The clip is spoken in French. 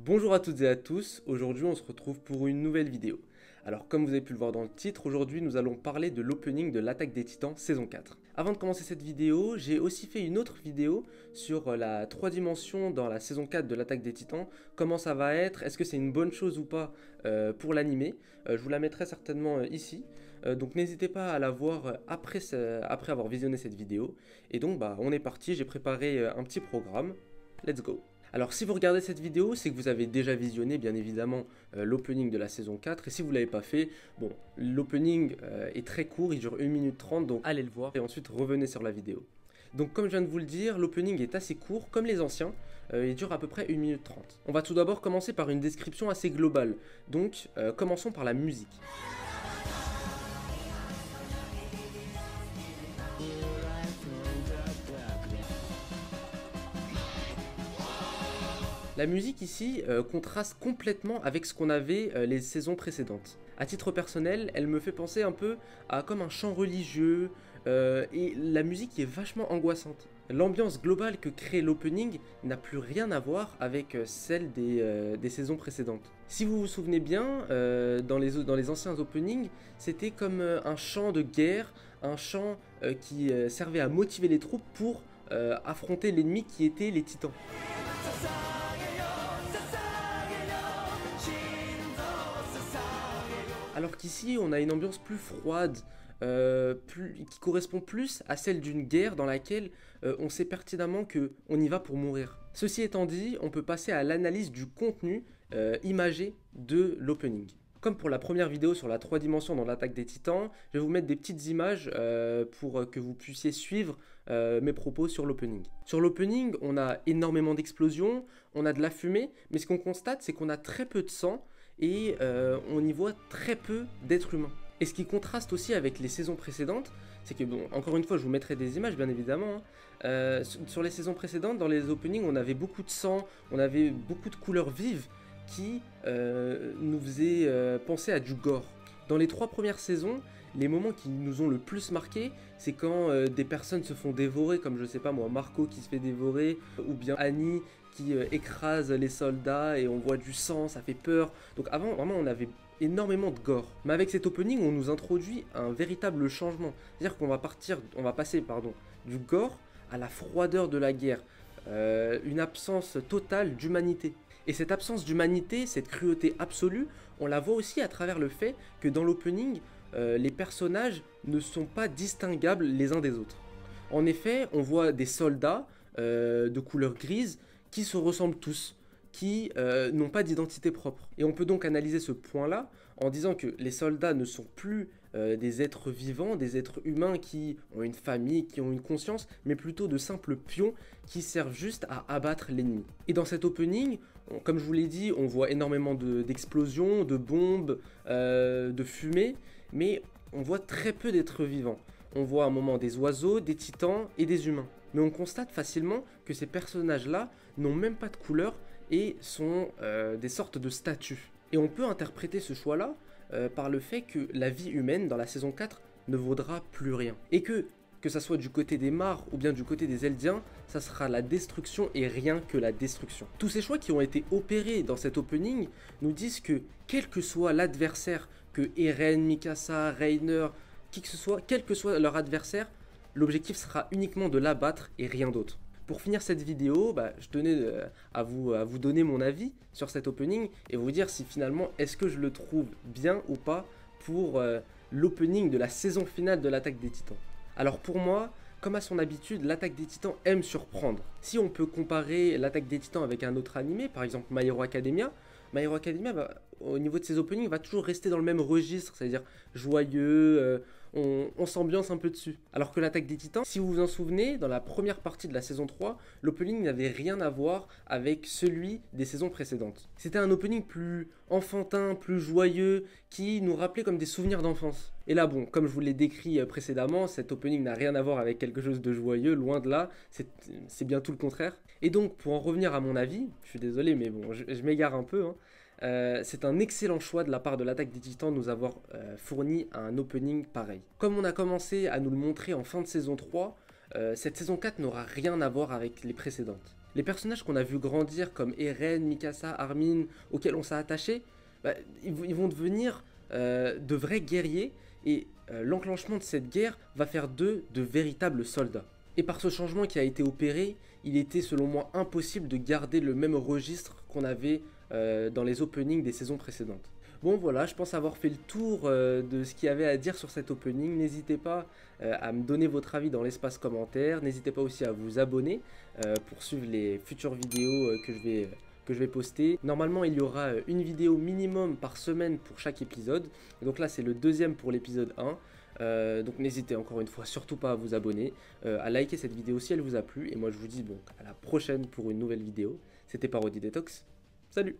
Bonjour à toutes et à tous, aujourd'hui on se retrouve pour une nouvelle vidéo. Alors comme vous avez pu le voir dans le titre, aujourd'hui nous allons parler de l'opening de l'Attaque des Titans saison 4. Avant de commencer cette vidéo, j'ai aussi fait une autre vidéo sur la 3 dimensions dans la saison 4 de l'Attaque des Titans. Comment ça va être, est-ce que c'est une bonne chose ou pas pour l'animé. Je vous la mettrai certainement ici. Donc n'hésitez pas à la voir après avoir visionné cette vidéo. Et donc on est parti, j'ai préparé un petit programme. Let's go! Alors si vous regardez cette vidéo, c'est que vous avez déjà visionné bien évidemment l'opening de la saison 4 et si vous ne l'avez pas fait, bon, l'opening est très court, il dure 1 minute 30 donc allez le voir et ensuite revenez sur la vidéo. Donc comme je viens de vous le dire, l'opening est assez court comme les anciens, il dure à peu près 1 minute 30. On va tout d'abord commencer par une description assez globale, donc commençons par la musique. La musique ici contraste complètement avec ce qu'on avait les saisons précédentes. À titre personnel, elle me fait penser un peu à comme un chant religieux et la musique est vachement angoissante. L'ambiance globale que crée l'opening n'a plus rien à voir avec celle des saisons précédentes. Si vous vous souvenez bien, dans les anciens openings, c'était comme un chant de guerre, un chant qui servait à motiver les troupes pour affronter l'ennemi qui était les titans. Alors qu'ici, on a une ambiance plus froide, qui correspond plus à celle d'une guerre dans laquelle on sait pertinemment qu'on y va pour mourir. Ceci étant dit, on peut passer à l'analyse du contenu imagé de l'opening. Comme pour la première vidéo sur la 3 dimensions dans l'Attaque des Titans, je vais vous mettre des petites images pour que vous puissiez suivre mes propos sur l'opening. Sur l'opening, on a énormément d'explosions, on a de la fumée, mais ce qu'on constate, c'est qu'on a très peu de sang et on y voit très peu d'êtres humains. Et ce qui contraste aussi avec les saisons précédentes, c'est que, bon, encore une fois, je vous mettrai des images, bien évidemment. Sur les saisons précédentes, dans les openings, on avait beaucoup de sang, on avait beaucoup de couleurs vives qui nous faisaient penser à du gore. Dans les 3 premières saisons, les moments qui nous ont le plus marqué, c'est quand des personnes se font dévorer, comme je sais pas moi, Marco qui se fait dévorer, ou bien Annie qui écrase les soldats et on voit du sang, ça fait peur. Donc avant, vraiment, on avait énormément de gore. Mais avec cet opening, on nous introduit un véritable changement. C'est-à-dire qu'on va passer du gore à la froideur de la guerre. Une absence totale d'humanité. Et cette absence d'humanité, cette cruauté absolue, on la voit aussi à travers le fait que dans l'opening, les personnages ne sont pas distinguables les uns des autres. En effet, on voit des soldats de couleur grise qui se ressemblent tous, qui n'ont pas d'identité propre. Et on peut donc analyser ce point-là en disant que les soldats ne sont plus des êtres vivants, des êtres humains qui ont une famille, qui ont une conscience, mais plutôt de simples pions qui servent juste à abattre l'ennemi. Et dans cet opening, comme je vous l'ai dit, on voit énormément d'explosions, de bombes, de fumée, mais on voit très peu d'êtres vivants. On voit à un moment des oiseaux, des titans et des humains. Mais on constate facilement que ces personnages-là n'ont même pas de couleur et sont des sortes de statues. Et on peut interpréter ce choix-là par le fait que la vie humaine dans la saison 4 ne vaudra plus rien. Et que ça soit du côté des Mars ou bien du côté des Eldiens, ça sera la destruction et rien que la destruction. Tous ces choix qui ont été opérés dans cet opening nous disent que quel que soit l'adversaire, que Eren, Mikasa, Reiner, qui que ce soit, quel que soit leur adversaire, l'objectif sera uniquement de l'abattre et rien d'autre. Pour finir cette vidéo, je tenais à vous donner mon avis sur cet opening et vous dire si finalement est-ce que je le trouve bien ou pas pour l'opening de la saison finale de l'Attaque des Titans. Alors pour moi, comme à son habitude, l'Attaque des Titans aime surprendre. Si on peut comparer l'Attaque des Titans avec un autre animé, par exemple My Hero Academia, au niveau de ses openings, va toujours rester dans le même registre, c'est-à-dire joyeux, on s'ambiance un peu dessus. Alors que l'Attaque des Titans, si vous vous en souvenez, dans la première partie de la saison 3, l'opening n'avait rien à voir avec celui des saisons précédentes. C'était un opening plus enfantin, plus joyeux, qui nous rappelait comme des souvenirs d'enfance. Et là, bon, comme je vous l'ai décrit précédemment, cet opening n'a rien à voir avec quelque chose de joyeux, loin de là, c'est bien tout le contraire. Et donc, pour en revenir à mon avis, je suis désolé, mais bon, je m'égare un peu, c'est un excellent choix de la part de l'Attaque des Titans de nous avoir fourni un opening pareil. Comme on a commencé à nous le montrer en fin de saison 3, cette saison 4 n'aura rien à voir avec les précédentes. Les personnages qu'on a vu grandir comme Eren, Mikasa, Armin, auxquels on s'est attaché, bah, ils vont devenir de vrais guerriers et l'enclenchement de cette guerre va faire d'eux de véritables soldats. Et par ce changement qui a été opéré, il était selon moi impossible de garder le même registre qu'on avait dans les openings des saisons précédentes. Bon voilà, je pense avoir fait le tour de ce qu'il y avait à dire sur cet opening. N'hésitez pas à me donner votre avis dans l'espace commentaire. N'hésitez pas aussi à vous abonner pour suivre les futures vidéos que je vais poster. Normalement, il y aura une vidéo minimum par semaine pour chaque épisode. Et donc là, c'est le deuxième pour l'épisode 1. Donc n'hésitez encore une fois surtout pas à vous abonner, à liker cette vidéo si elle vous a plu. Et moi, je vous dis bon, à la prochaine pour une nouvelle vidéo. C'était Parody Detox. Salut!